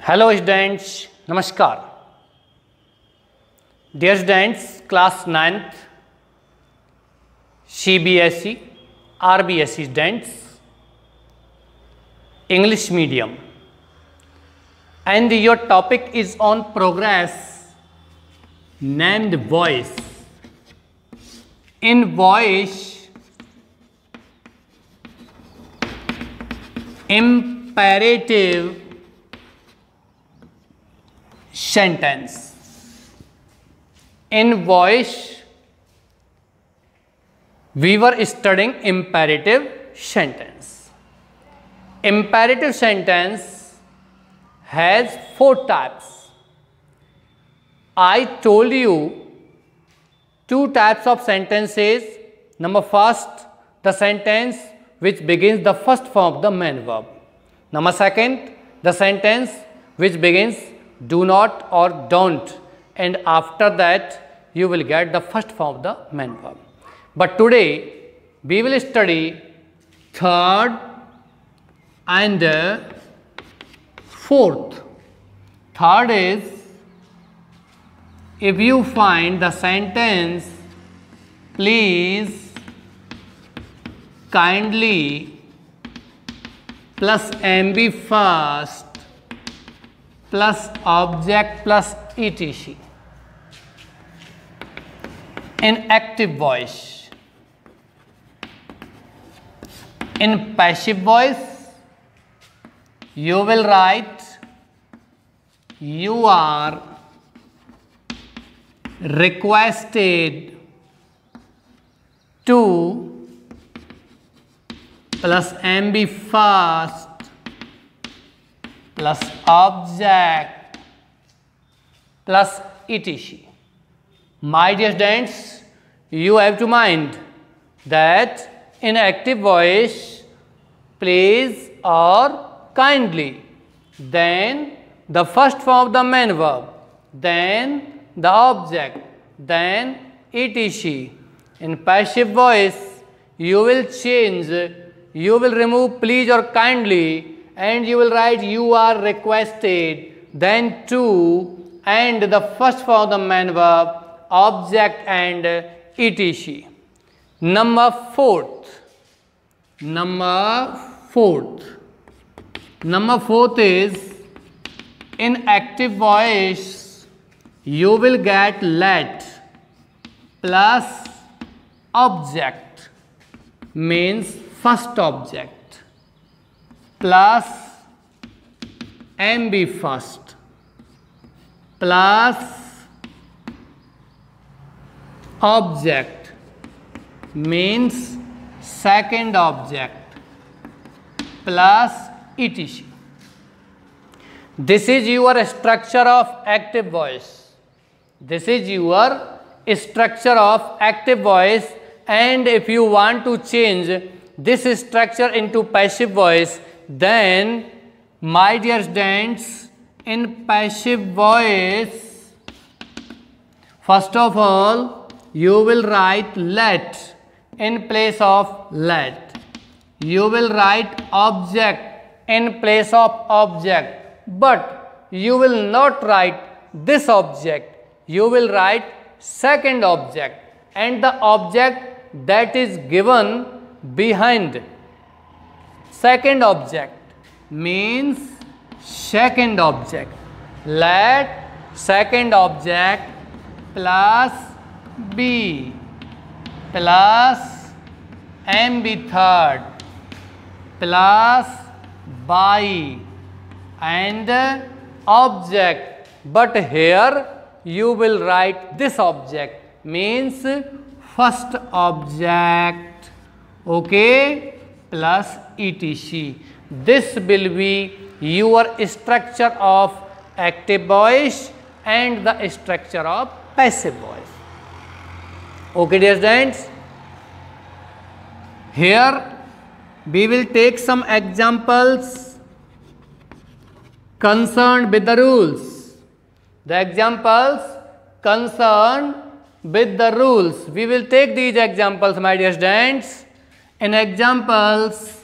Hello students, नमस्कार। Dear students, class 9th CBSE RBSE students, English medium, and your topic is on progress named voice. In voice, imperative sentence. In voice, we were studying imperative sentence. Imperative sentence has 4 types. I told you 2 types of sentences. Number first, the sentence which begins the first form of the main verb. Number second, the sentence which begins do not or don't, and after that you will get the first form of the main verb. But today we will study third and fourth. Third is, if you find the sentence please, kindly plus MB first plus object plus etc. In active voice. In passive voice, you will write you are requested to plus MB first plus object plus etc. My dear students, you have to mind that in active voice, please or kindly, then the first form of the main verb, then the object, then etc. In passive voice, you will change, you will remove please or kindly, and you will write you are requested, then to, and the first form of the main verb, object and etc. Number fourth is, in active voice you will get let plus object, means first object, plus MB first plus object, means second object, plus etc. This is your structure of active voice. This is your structure of active voice, and if you want to change this structure into passive voice, then my dear students, in passive voice, first of all you will write let in place of let, you will write object in place of object, but you will not write this object, you will write second object, and the object that is given behind second object means second object. Let second object plus B plus MB third plus by and object, but here you will write this object, means first object, okay, plus etc. This will be your structure of active voice and the structure of passive voice. Okay, dear students, here we will take some examples concerned with the rules. The examples concerned with the rules. We will take these examples, my dear students. In examples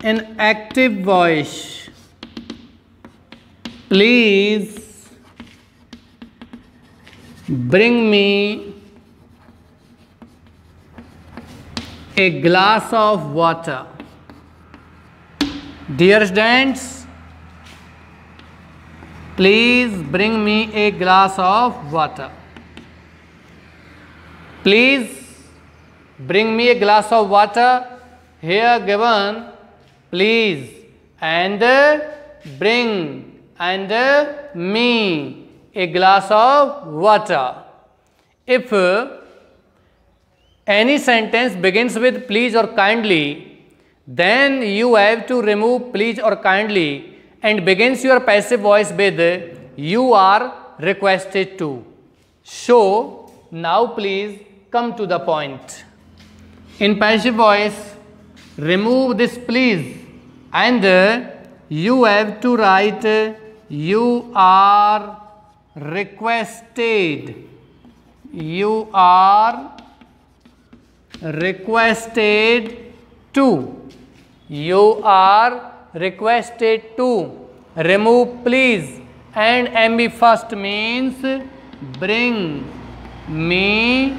in active voice, please bring me a glass of water. Dear students, please bring me a glass of water. Please bring me a glass of water. Here given please and bring and me a glass of water. If any sentence begins with please or kindly, then you have to remove please or kindly and begins your passive voice with you are requested to. So now please come to the point. In passive voice, remove this please and you have to write you are requested. You are requested to. You are requested to. Remove please and MB first means bring me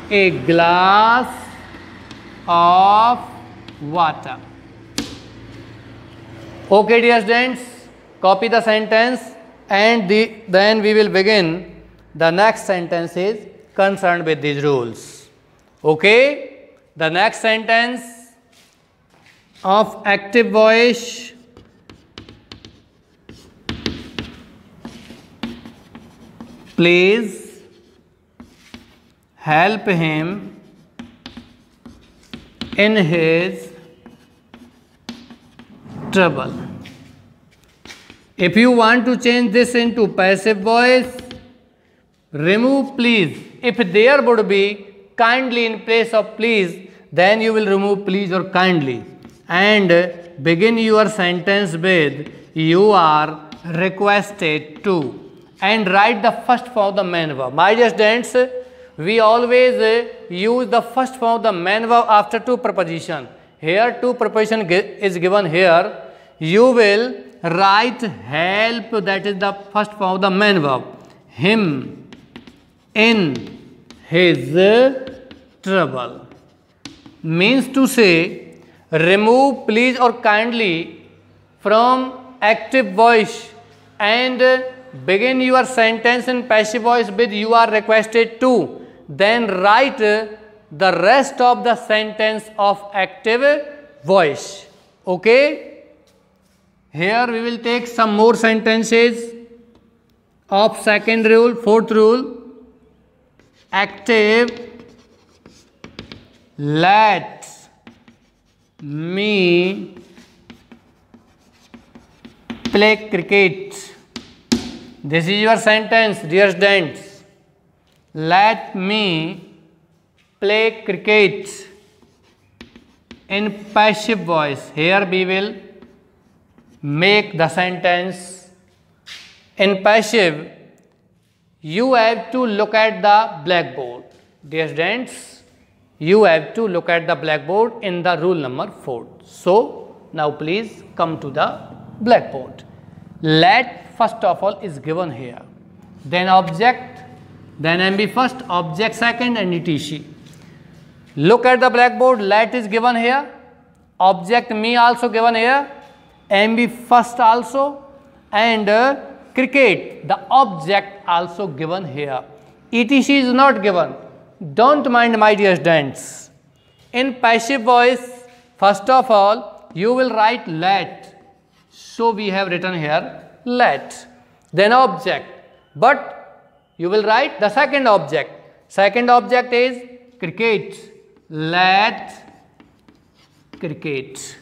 a glass of water. Okay, dear students, copy the sentence and then we will begin the next sentences concerned with these rules. Okay, the next sentence of active voice. Please help him in his trouble. If you want to change this into passive voice, remove please. If there would be kindly in place of please, then you will remove please or kindly and begin your sentence with you are requested to and write the first form of the main verb. My dear students, we always use the first form of the main verb after two preposition. Here two preposition is given here. You will write help, that is the first form of the main verb. Him in his trouble. Means to say remove please or kindly from active voice and begin your sentence in passive voice with you are requested to. Then write the rest of the sentence of active voice. Okay. Here we will take some more sentences of second rule, fourth rule. Active, let me play cricket. This is your sentence, dear students. Let me play cricket in passive voice. Here we will make the sentence in passive. You have to look at the blackboard. Dear students, you have to look at the blackboard in the rule number 4. So now please come to the blackboard. Let first of all is given here. Then object, then MB first, object second and etc. Look at the blackboard. Let is given here. Object me also given here. MB first also and cricket, the object also given here. etc is not given. Don't mind, my dear students. In passive voice, first of all, you will write let. So we have written here let. Then object. But you will write the second object. Second object is cricket. Let cricket.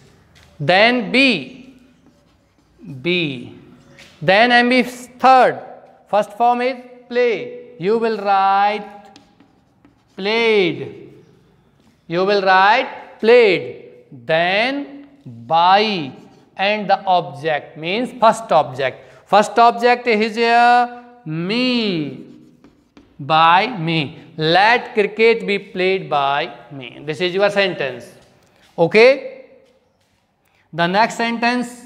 Then B. Then MB third. First form is play. You will write played. You will write played. Then by and the object means first object. First object is here me. By me. Let cricket be played by me. This is your sentence. Okay. The next sentence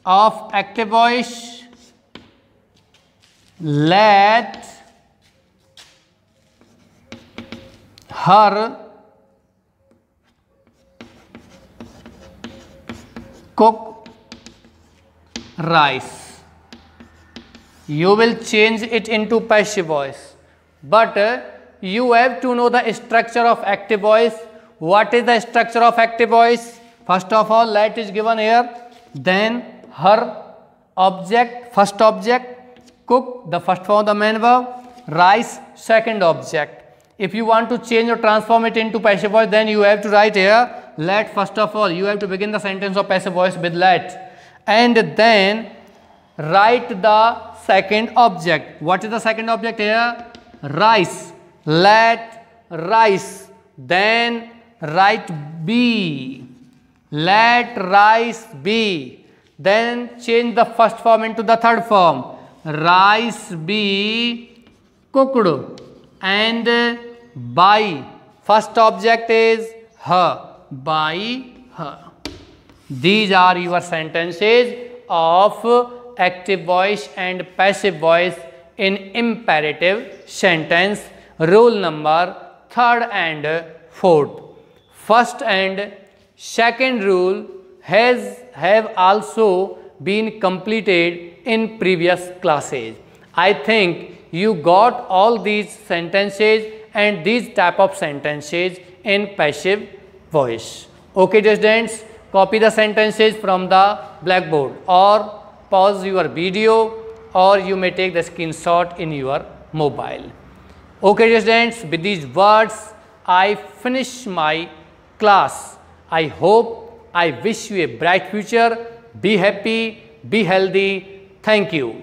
of active voice. let her cook rice. You will change it into passive voice, but you have to know the structure of active voice. What is the structure of active voice? First of all, let is given here, then her object, first object, cook, the first form of the main verb, rice, second object. If you want to change or transform it into passive voice, then you have to write here let. First of all, you have to begin the sentence of passive voice with let, and then write the second object. What is the second object here? Rice. Let rice. Then write be. Let rice be. Then change the first form into the third form. Rice be cooked. And by. First object is her. By her. These are your sentences of active voice and passive voice in imperative sentence. Rule number 3rd and 4th. First and second rule have also been completed in previous classes. I think you got all these sentences and these type of sentences in passive voice. Okay, students, copy the sentences from the blackboard or pause your video, or you may take the screenshot in your mobile. Okay, students, with these words I finish my class. I hope, I wish you a bright future. Be happy, be healthy. Thank you.